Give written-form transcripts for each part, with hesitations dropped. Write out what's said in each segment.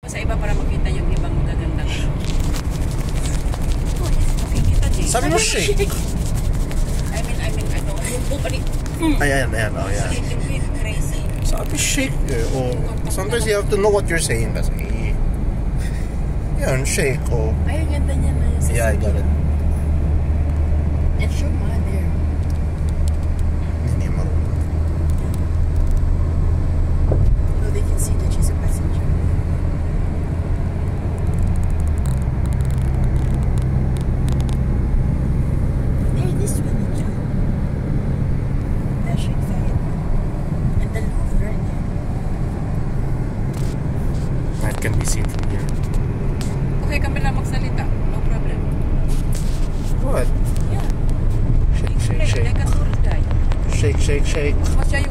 Sa iba para makita yung ibang magagandang. Makikita din. Sabi mo shake. I mean, ano, yung balik. Ayan, oh yeah. Crazy. Sabi shake eh. Oh, sometimes you have to know what you're saying kasi. Yan, shake. Oh. Ay, ganda niya na. Yeah, I got it. And show mother. Hindi mo. No, they can see that she's a passenger. There, this one is John. The Sheikh Zayed one. And the Louvre right there. That can be seen from here. Okay, kami lang magsalita. No problem. What? Yeah. Shake, shake, shake. Like a tourist guide. Shake, shake, shake. Mas siya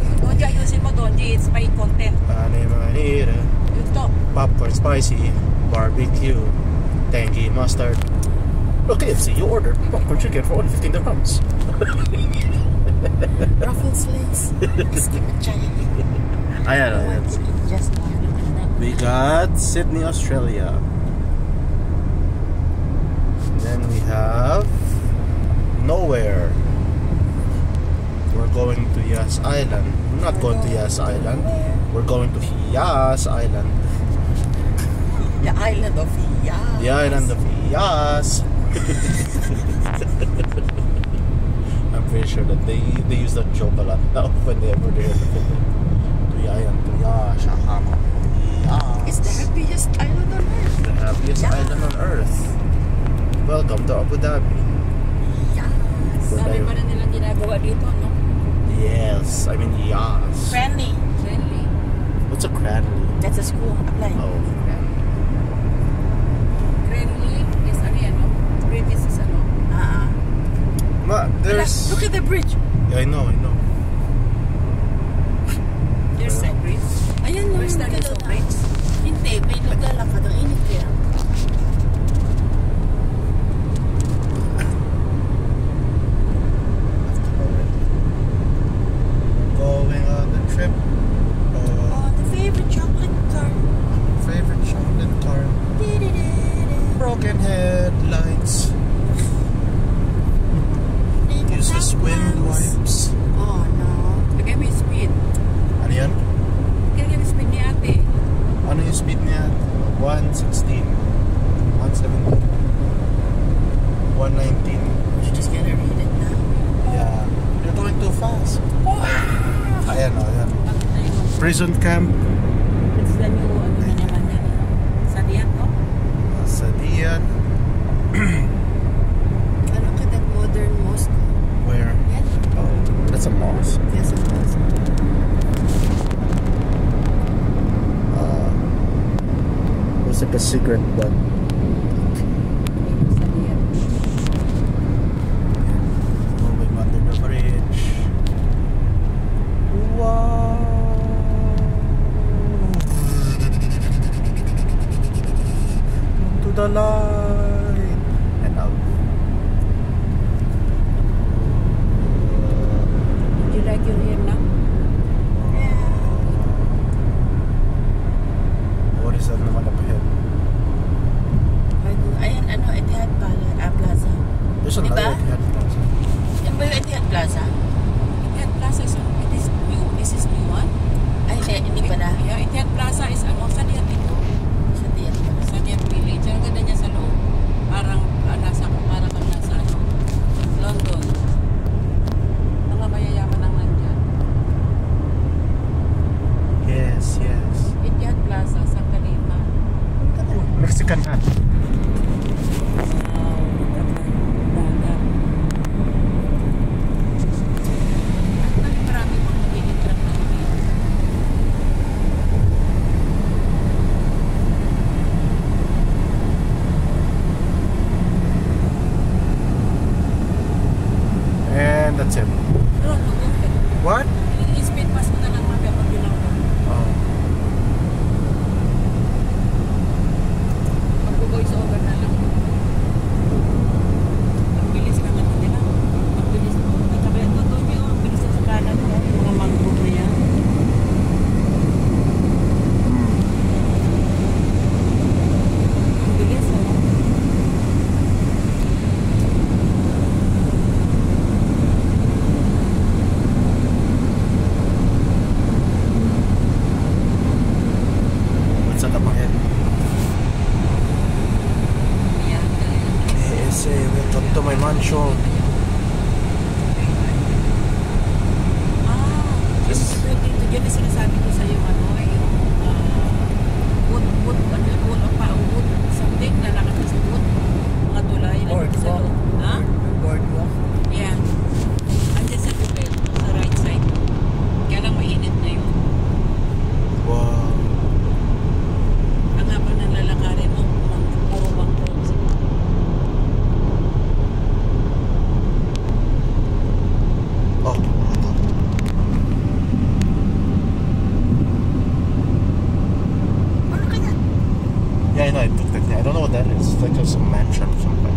ayusin mo doon. It's my content. Manira. Yung top. Popcorn spicy. Barbecue. Tangy mustard. Okay, let's see. You ordered popcorn chicken for only 15 dirhams. Ruffles lace. Ayan. Just We got Sydney, Australia. Then we have Nowhere. We're going to Yas Island. We're not going to Yas Island. We're going to Yas Island. The island of Yas. The island of Yas. I'm pretty sure that they use that joke a lot now when they were there. To Yas, to Yas, Yas. It's the happiest island on earth. The happiest island on earth. Welcome to Abu Dhabi. Yes. Sabi pa rin nilang ginagawa dito, no? Yes, I mean yes. Friendly. What's a cranley? That's a school. Apply. Oh. Friendly is ano yan, no? British is ano? There's... Look at the bridge. Yeah, I know. There's a bridge. Ayan lang. Where's the bridge? Hindi, may lugar lang ka doon. Init kaya. Going on the trip. Oh, the favorite chocolate car. Favorite chocolate car. Broken headlights. Useless wind wipes. Oh, no. Lagay mo yung speed. Ano yan? Lagay mo yung speed ni ate. Ano yung speed niya? 116. 117. 119. You're just gonna read it now. Yeah. You're going too fast. Ayan. Prison camp. It's the new, ano na naman yan. Sa diyan, no? Sa Diyan. Look at that modern mosque. Where? Yan. Oh, that's a mosque. Yes, a mosque. Looks like a secret one. Sa diyan. Going under the bridge. Wow! To the light and out. Did you like your hair now? What is that naman up ahead? Ayan, ano, Etihad Plaza. There's Diba? another Etihad Plaza. Yan ba yung Etihad Plaza? Etihad Plaza is it is new. Is this new one? Ay, hindi pa na. Yeah, Etihad Plaza is ano? Sa diyan dito. Sa diyan pa. Sa diyan village. Ang ganda niya sa loob. Parang nasa ano? London. Mga mayayaman ang nandyan. Yes. Etihad Plaza sa Khalifa. Mexican hat. Marami pang magiging truck na dito. And that's it. No, What? i-speed pass mo na lang mapya pag ginagawa. Oh. Magbuboy sa up ahead. Yeah. Yes, welcome to my mansion. Just dito dyan na sinasabi ko sa iyo ano, yung wood, ano yun, wood, something, lalakad na sa wood. Mga tulay, lalakad sa loob. Ha? Boardwalk. Yeah. Andiyan sa tubig, sa right side. Kaya lang mainit na yun. Wow. Ang haba ng lalakarin mo, puro bangko. Oh, ito. Ano kaya? Yeah, I know. I took that. I don't know what that is. It's like a mansion or something.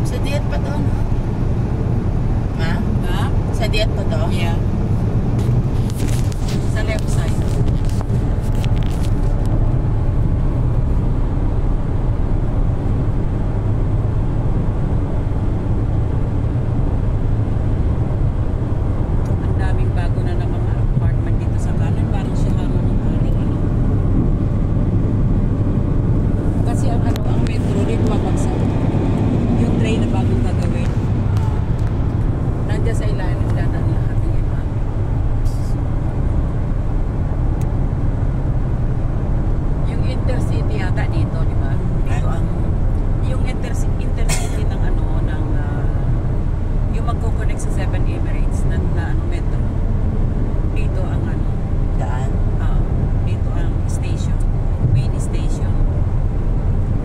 Sa diet pa to, no? Ma? Ha? Sa diet pa to? Yeah. Sa left side. Ang daming bago na ng mga apartment dito sa kanan. Parang siya ng aring ano. Kasi ang ano, ang metro rin mabagsak. Yung train na bagong gagawin. Nandiyan sa ilalim na ng lahat ng iba. Yung intercity yata dito, di ba? Dito ang yung intercity ng ano ng yung magko-connect sa 7 Emirates na ano metro. Dito ang ano, Daan. dito ang station, main station.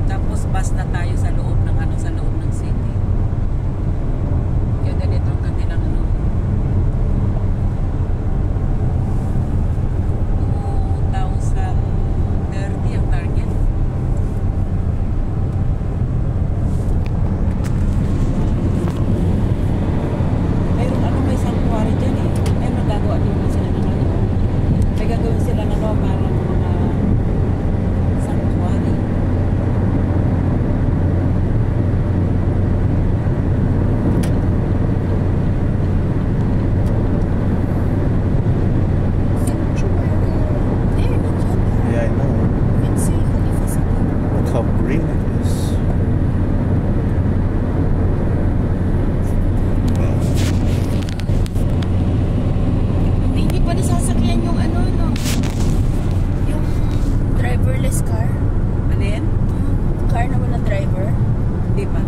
Tapos bus na tayo sa loob ng ano, sa loob ng city. Kaya ganito ang kanilang ano. 2030 ang target. Mayroon ano, may sanctuary dyan eh. May magagawa din na sila ng ano. May gagawin sila ng ano, parang mga sanctuary. There, look at that. Yeah, I know. You can see Khalifa City. Look how green it is. Hindi pa nasasakyan yung ano, no? Yung driverless car. Ano yan? Yung car na walang driver. Di ba?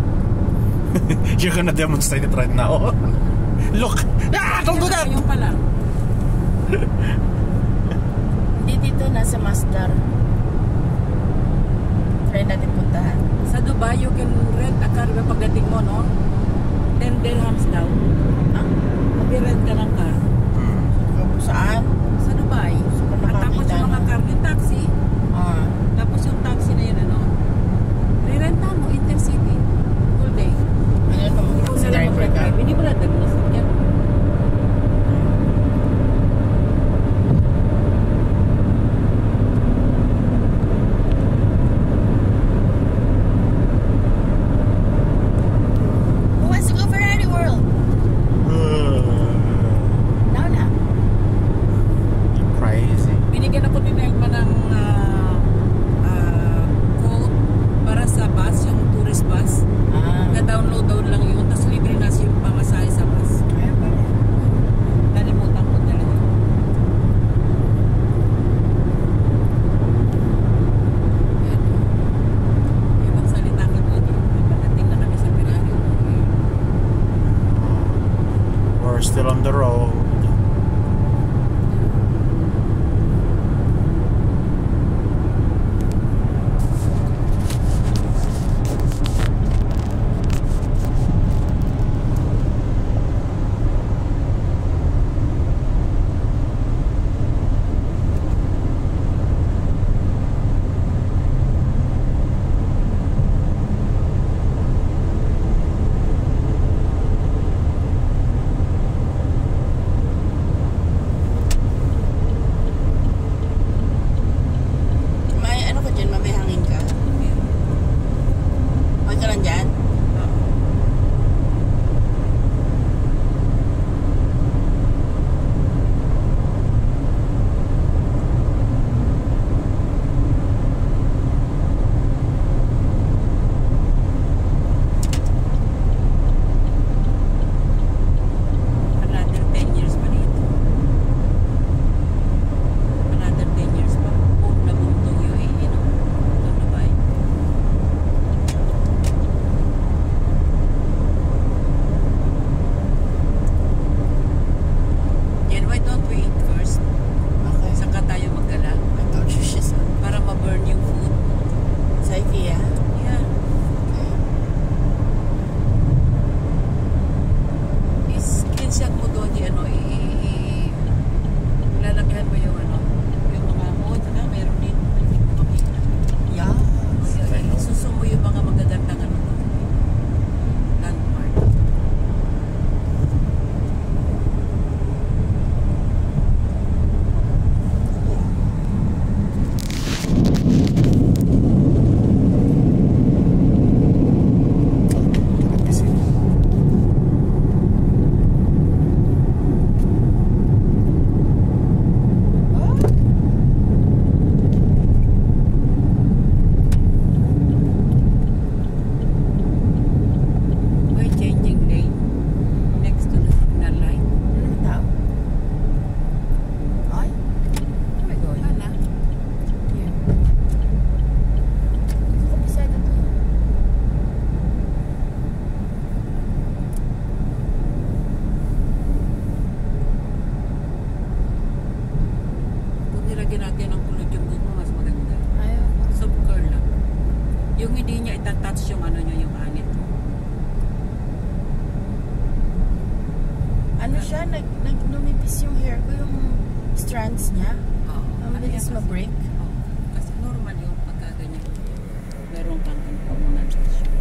You're gonna demonstrate it right now. Look! Ah! Don't do that! Yung pala. Hindi dito, nasa Masdar. Try natin puntahan. Sa Dubai, you can rent a car na pagdating mo, no? 10 dirhams daw. Ah? Mag-rent ka ng car. Saan? Sa Dubai. At tapos yung mga car, yung taxi. Ah. Tapos yung taxi na yun, ano? Rirentahan mo, intercity. Full day. Ano ito? Ikaw sila Driver ka? mag-drive. Hindi mo na dagnas. Yan. Who wants to go Ferrari World? Now na. Crazy. Binigyan ako ni Negma ng code para sa bus, yung tourist bus. Ah. Na-download lang yun. Tapos libre na yung pamasahe sa bus. Ayun pala. Nalimutan ko talaga. Yan. Ibang salita ka doon. Pagdating na kami sa Ferrari. We're still on the road. ano siya, lumipis yung hair ko, yung strands niya. Oo. Ang bilis ma-break. Oo. Kasi normal yung pagkaganyan. Meron kang hormonal issue.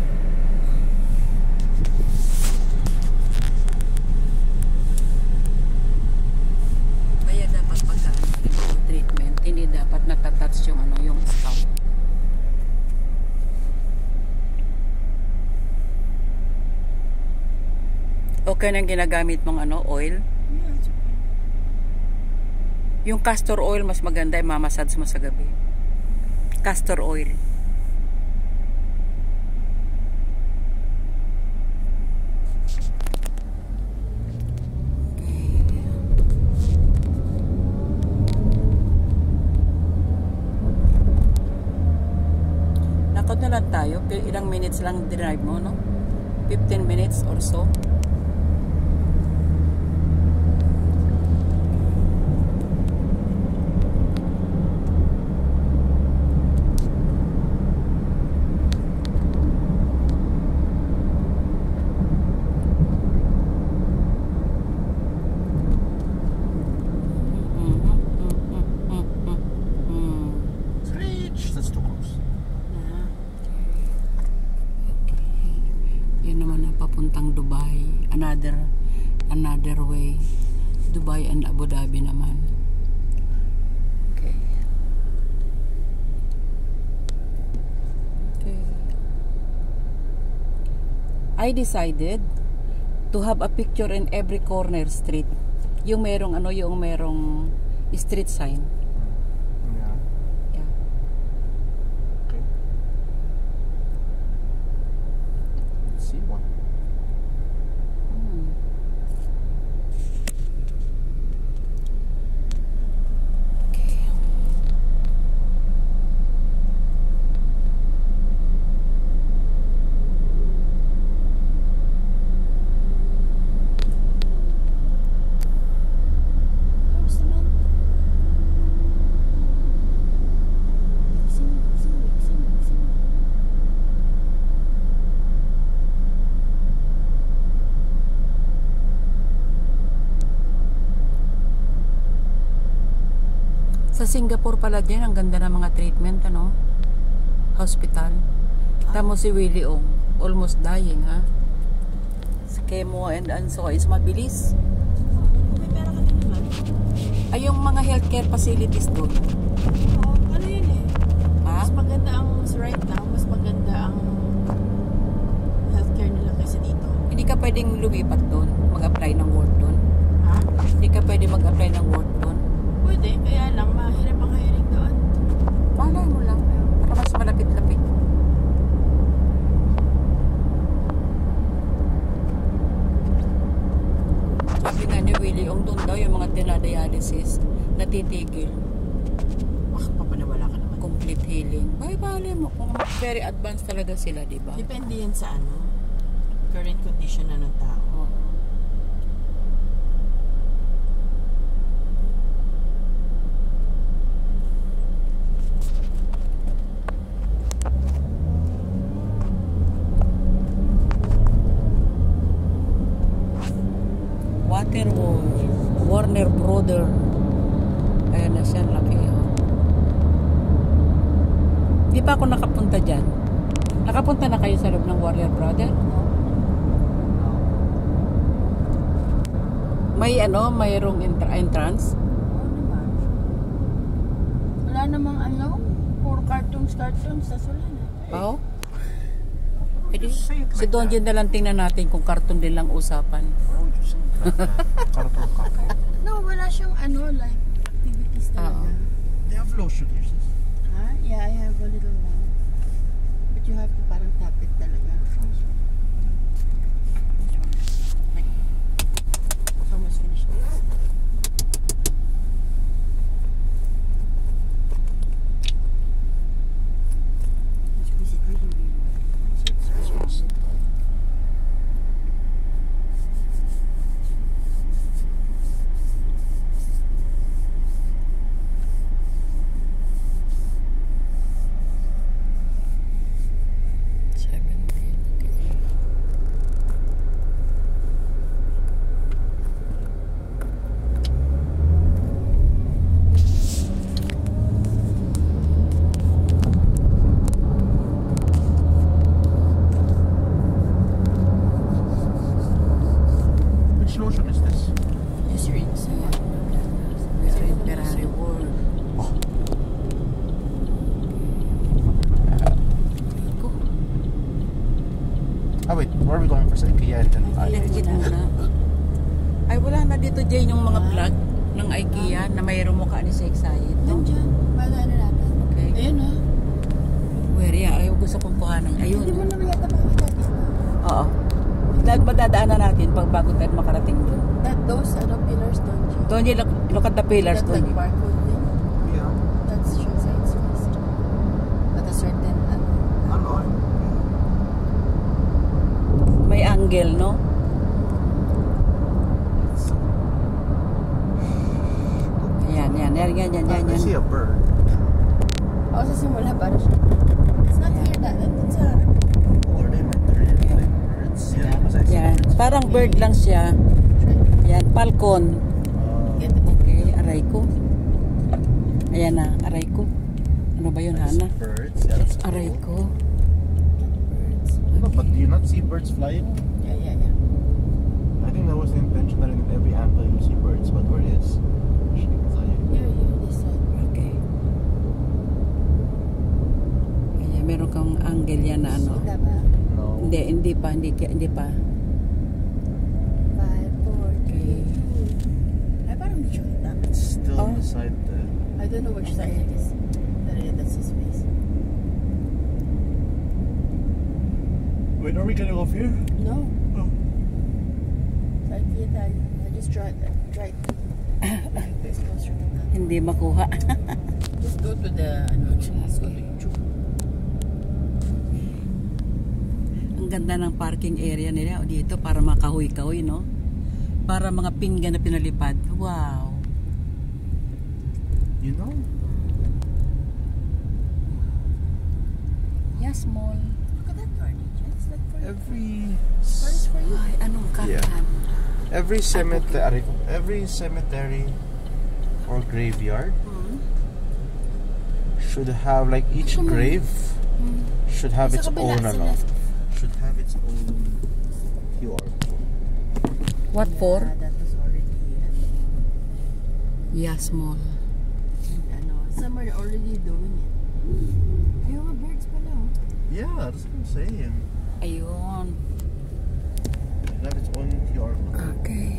Kaya dapat pagka treatment, hindi dapat natatouch yung yung scalp. Okay nang ginagamit mong oil? Yeah, it's okay. Yung castor oil mas maganda, mamassage mo sa gabi. Castor oil. Nakot na lang tayo. Ilang minutes lang drive mo, no? 15 minutes or so. Screech! That's too close. Yan naman ang papuntang Dubai. Another way. Dubai and Abu Dhabi naman. Okay. I decided to have a picture in every corner street. Yung merong yung merong street sign. Yeah. Yeah. Okay. Let's see one. Okay. Tapos naman. Sing. Sa Singapore pala din, ang ganda ng mga treatment, hospital. Tamo si Willie Ong, almost dying, ha? Sa chemo and so is mabilis. May pera ka din naman. Ay, yung mga healthcare facilities doon. Oo, ano yun eh. Ha? Mas maganda right now, mas maganda ang healthcare nila kaysa dito. Hindi ka pwedeng lumipat doon, mag-apply ng work doon. Ha? Hindi ka pwede mag-apply ng work doon. Pwede, kaya lang mahirap ang hiring doon. Malay mo lang. Para mas malapit-lapit. Sabi nga ni Willie Ong doon daw, yung mga dinadialysis, natitigil. Papanawala ka naman. Complete healing. Bye-bye mo. Kung very advanced talaga sila, di ba? Depende yan sa current condition na ng tao. Oo. Warner Brother. Ayan na siya, laki. Di pa ako nakapunta dyan. Nakapunta na kayo sa loob ng Warner Brother? May mayroong entrance? Oo naman. Wala namang puro cartoons. Tas wala na. Oo. Pwede. Si Don Jin na lang tingnan natin kung karton din lang usapan. Why would you say that? Cartoon copy. No, wala siyang like activities talaga. They have lotion here. Sis. Ha? Yeah, I have a little one. But you have to parang tap it talaga. Like, it's almost finished. Squeeze it really, really well. lotion is this? Yes, you're inside. We're in Ferrari World. Oh. Ah, wait. Where are we going first? IKEA and then Legit muna. Ay, wala na dito dyan yung mga plug ng IKEA na mayroong mukha ni Sexayet. Nandyan. Para ano natin. Okay. Ayun ha. Where ya? Ayaw gusto kong kuhanan. Ayun. Hindi mo naman yata makita dito. Oo. Dahil madadaanan natin pag bago tayo makarating doon. That those pillars, don't you? Don't you look at the pillars, That don't like you? barcode thing? Yeah. That's Shinseit's face. At a certain Ano? May angle, no? Yan. I see a bird. Ako sa simula para siya. It's not here that. It's a... Or they were birds. Yeah, because I see Yan. birds. Parang bird lang siya. Yan, falcon. Get it. Okay, aray ko. Ayan na, aray ko. Ano ba yun, I see Hana? birds. Yeah, that's cool. Aray ko. Birds. No, but do you not see birds flying? Yeah. I think that was the intention that in every angle you see birds, but where is? Here, this side. Okay. Ayan, meron kang angle yan na ano. Sila ba? No. Hindi pa. 5, 4, 3. Ay, parang hindi siya kita. It's still Oh. beside the. I don't know which side it is. That's his face. Wait, are we getting off here? No. Oh. Side here tayo. I just tried to place closer to that. Hindi makuha. Just go to the, let's go to YouTube. Ang ganda ng parking area nila dito para makahoy-kahoy, no? Para mga pinggan na pinalipad. Wow. You know? Yes, small. Look at that garden. It's like for you. Every It's for you. Ay, anong karyan? every cemetery or graveyard should have like each grave should have its Sa kabila, own sa ano. left. Should have its own QR code. What for? Yeah, that was already, Yes, small. some are already doing it. Ay, mga birds pala, oh. Yeah, that's what I'm saying. Ayun. Should have its own QR code. Okay.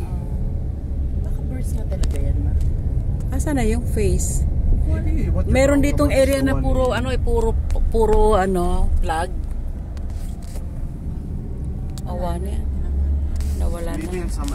Baka birds nga talaga yan, ma. Asa na yung face? Maybe what you're Meron talking ditong about is area the na one puro in- ano puro ano, plug. Awa na. Nawala Maybe na. in some